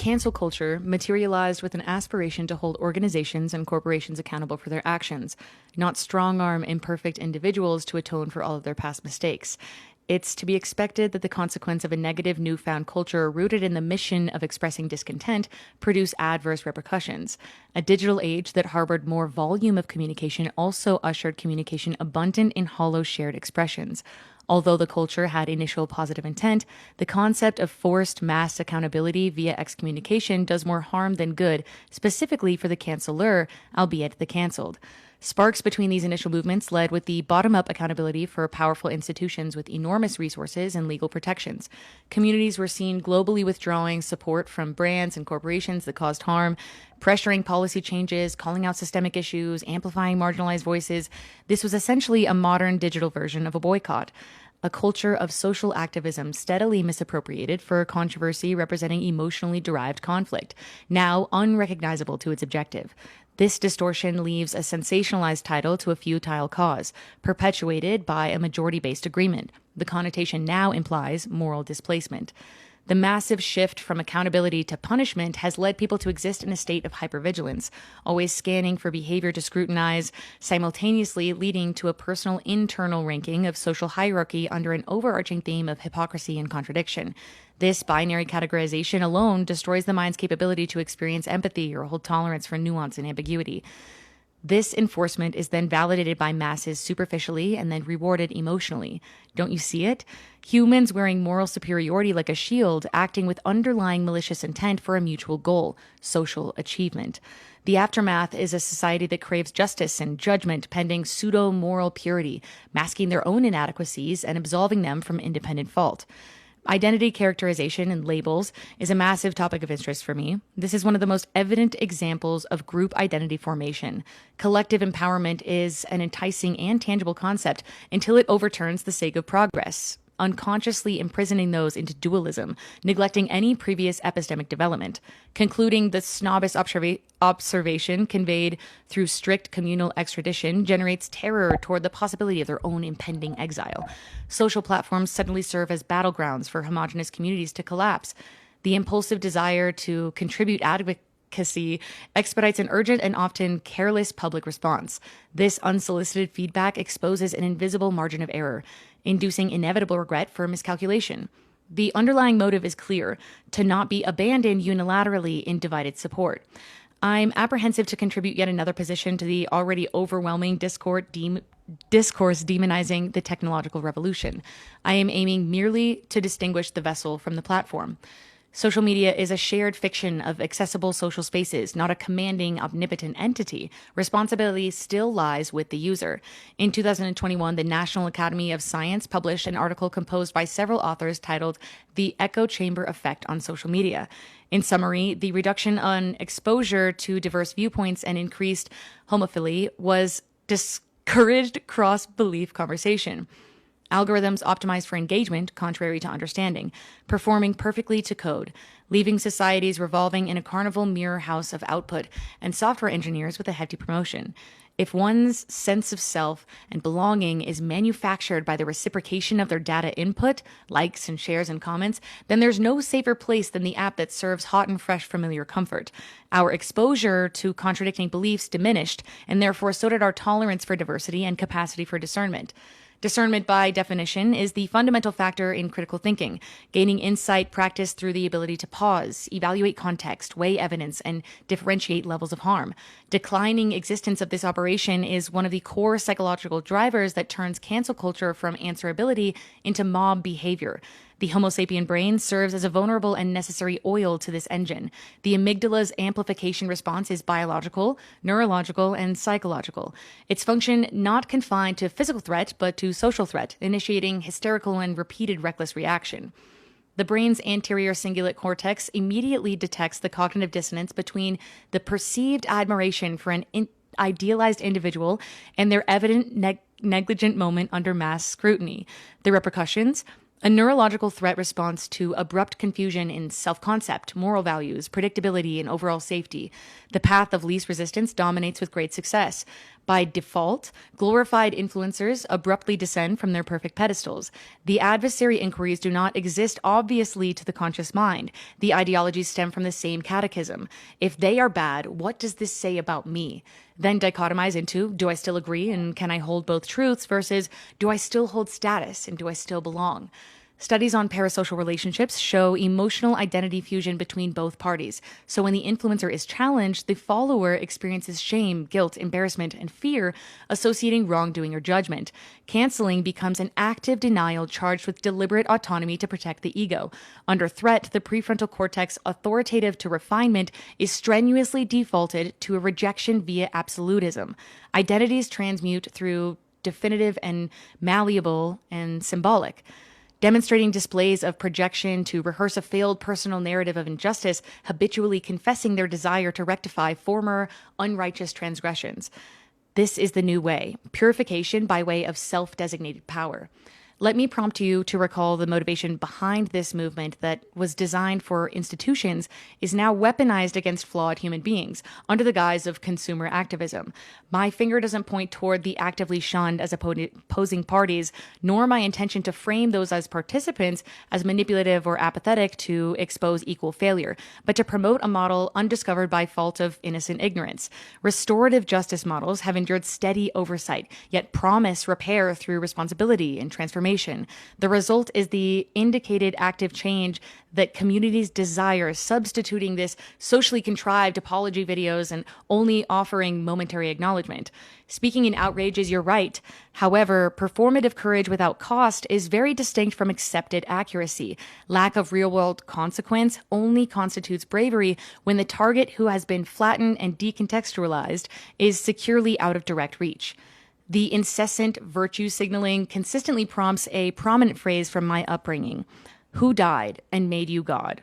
cancel culture materialized with an aspiration to hold organizations and corporations accountable for their actions, not strong arm imperfect individuals to atone for all of their past mistakes. It's to be expected that the consequence of a negative newfound culture rooted in the mission of expressing discontent produce adverse repercussions. A digital age that harbored more volume of communication also ushered communication abundant in hollow shared expressions. Although the culture had initial positive intent, the concept of forced mass accountability via excommunication does more harm than good, specifically for the canceller, albeit the cancelled. Sparks between these initial movements led with the bottom-up accountability for powerful institutions with enormous resources and legal protections. Communities were seen globally withdrawing support from brands and corporations that caused harm, pressuring policy changes, calling out systemic issues, amplifying marginalized voices. This was essentially a modern digital version of a boycott. A culture of social activism steadily misappropriated for controversy representing emotionally derived conflict, now unrecognizable to its objective. This distortion leaves a sensationalized title to a futile cause, perpetuated by a majority-based agreement. The connotation now implies moral displacement. The massive shift from accountability to punishment has led people to exist in a state of hypervigilance, always scanning for behavior to scrutinize, simultaneously leading to a personal internal ranking of social hierarchy under an overarching theme of hypocrisy and contradiction. This binary categorization alone destroys the mind's capability to experience empathy or hold tolerance for nuance and ambiguity. This enforcement is then validated by masses superficially and then rewarded emotionally. Don't you see it? Humans wearing moral superiority like a shield, acting with underlying malicious intent for a mutual goal, social achievement. The aftermath is a society that craves justice and judgment pending pseudo-moral purity, masking their own inadequacies and absolving them from independent fault. Identity characterization and labels is a massive topic of interest for me. This is one of the most evident examples of group identity formation. Collective empowerment is an enticing and tangible concept until it overturns the sake of progress, unconsciously imprisoning those into dualism, neglecting any previous epistemic development. Concluding the snobbish observation conveyed through strict communal extradition generates terror toward the possibility of their own impending exile. Social platforms suddenly serve as battlegrounds for homogenous communities to collapse. The impulsive desire to contribute advocacy expedites an urgent and often careless public response. This unsolicited feedback exposes an invisible margin of error, inducing inevitable regret for miscalculation. The underlying motive is clear: to not be abandoned unilaterally in divided support. I'm apprehensive to contribute yet another position to the already overwhelming discourse demonizing the technological revolution. I am aiming merely to distinguish the vessel from the platform. Social media is a shared fiction of accessible social spaces, not a commanding, omnipotent entity. Responsibility still lies with the user. In 2021, the National Academy of Science published an article composed by several authors titled "The Echo Chamber Effect on Social Media." In summary, the reduction on exposure to diverse viewpoints and increased homophily was discouraged cross-belief conversation. Algorithms optimized for engagement, contrary to understanding, performing perfectly to code, leaving societies revolving in a carnival mirror house of output, and software engineers with a hefty promotion. If one's sense of self and belonging is manufactured by the reciprocation of their data input, likes and shares and comments, then there's no safer place than the app that serves hot and fresh familiar comfort. Our exposure to contradicting beliefs diminished, and therefore so did our tolerance for diversity and capacity for discernment. Discernment, by definition, is the fundamental factor in critical thinking, gaining insight practiced through the ability to pause, evaluate context, weigh evidence, and differentiate levels of harm. Declining existence of this operation is one of the core psychological drivers that turns cancel culture from answerability into mob behavior. The Homo sapien brain serves as a vulnerable and necessary oil to this engine. The amygdala's amplification response is biological, neurological, and psychological. Its function not confined to physical threat, but to social threat, initiating hysterical and repeated reckless reaction. The brain's anterior cingulate cortex immediately detects the cognitive dissonance between the perceived admiration for an idealized individual and their evident negligent moment under mass scrutiny. The repercussions: a neurological threat response to abrupt confusion in self-concept, moral values, predictability, and overall safety. The path of least resistance dominates with great success. By default, glorified influencers abruptly descend from their perfect pedestals. The adversary inquiries do not exist obviously to the conscious mind. The ideologies stem from the same catechism. If they are bad, what does this say about me? Then dichotomize into, do I still agree and can I hold both truths, versus do I still hold status and do I still belong? Studies on parasocial relationships show emotional identity fusion between both parties. So when the influencer is challenged, the follower experiences shame, guilt, embarrassment, and fear associating wrongdoing or judgment. Canceling becomes an active denial charged with deliberate autonomy to protect the ego. Under threat, the prefrontal cortex, authoritative to refinement, is strenuously defaulted to a rejection via absolutism. Identities transmute through definitive and malleable and symbolic. Demonstrating displays of projection to rehearse a failed personal narrative of injustice, habitually confessing their desire to rectify former unrighteous transgressions. This is the new way, purification by way of self-designated power. Let me prompt you to recall the motivation behind this movement that was designed for institutions is now weaponized against flawed human beings under the guise of consumer activism. My finger doesn't point toward the actively shunned as opposing parties, nor my intention to frame those as participants as manipulative or apathetic to expose equal failure, but to promote a model undiscovered by fault of innocent ignorance. Restorative justice models have endured steady oversight, yet promise repair through responsibility and transformation. The result is the indicated active change that communities desire, substituting this socially contrived apology videos and only offering momentary acknowledgement. Speaking in outrage is your right. However, performative courage without cost is very distinct from accepted accuracy. Lack of real-world consequence only constitutes bravery when the target, who has been flattened and decontextualized, is securely out of direct reach. The incessant virtue signaling consistently prompts a prominent phrase from my upbringing: who died and made you God?